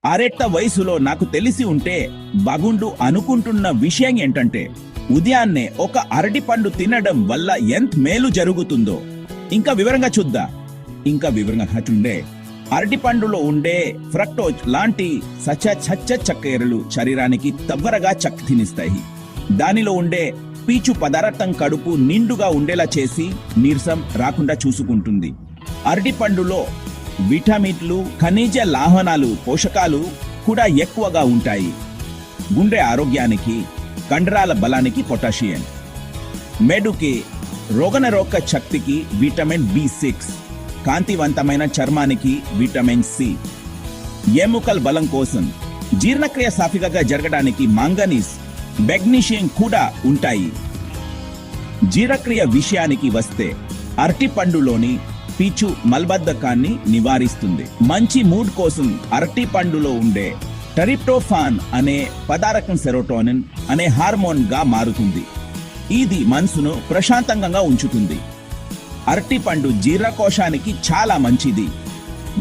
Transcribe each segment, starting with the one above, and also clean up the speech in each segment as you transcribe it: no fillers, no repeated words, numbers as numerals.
ఆరేళ్ల వయసులో నాకు తెలిసి ఉంటే బాగుండు అనుకుంటున్న విషయం ఏంటంటే ఉదయాన్నే ఒక అరటి పండు తినడం వల్ల ఎంత మేలు జరుగుతుందో ఇంకా వివరంగా చూద్దాం. అరటి పండులో ఉండే ఫ్రక్టోజ్ లాంటి సచ్చ చక్కెరలు శరీరానికి త్వరగా తినిస్తాయి. దానిలో ఉండే పీచు పదార్థం కడుపు నిండుగా ఉండేలా చేసి నీరసం రాకుండా చూసుకుంటుంది. అరటి పండులో విటమిన్లు, ఖనిజ లావణాలు, పోషకాలు కూడా ఎక్కువగా ఉంటాయి. గుండె ఆరోగ్యానికి, కండరాల బలానికి పొటాషియం, మెడుకి, రోగనిరోధక శక్తికి విటమిన్ B6, కాంతివంతమైన చర్మానికి విటమిన్ C, ఎముకల బలం కోసం, జీర్ణక్రియ సాఫీగా జరగడానికి మాంగనీస్, మెగ్నీషియం కూడా ఉంటాయి. జీర్ణక్రియ విషయానికి వస్తే అరటి పండులోని పీచు మలబద్ధకాన్ని నివారిస్తుంది. మంచి మూడ్ కోసం అరటి పండులో ఉండే ట్రిప్టోఫాన్ అనే పదార్థం సెరోటోనిన్ అనే హార్మోన్ గా మారుతుంది. ఇది మనసును ప్రశాంతంగా ఉంచుతుంది. అరటి పండు జీర్ణకోశానికి చాలా మంచిది.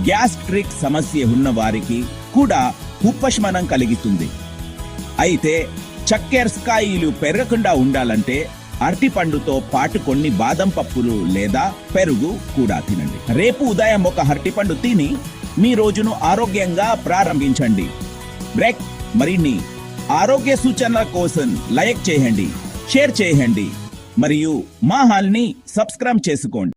గ్యాస్ట్రిక్ సమస్య ఉన్న వారికి కూడా ఉపశమనం కలిగిస్తుంది. అయితే చక్కెర స్థాయిలు పెరగకుండా ఉండాలంటే అరటి పండుతో పాటు కొన్ని బాదం పప్పులు లేదా పెరుగు కూడా తినండి. రేపు ఉదయం ఒక అరటి పండు తిని మీ రోజును ఆరోగ్యంగా ప్రారంభించండి. బ్రేక్ మరిన్ని ఆరోగ్య సూచనల కోసం లైక్ చేయండి, షేర్ చేయండి మరియు మా హాల్ని సబ్స్క్రైబ్ చేసుకోండి.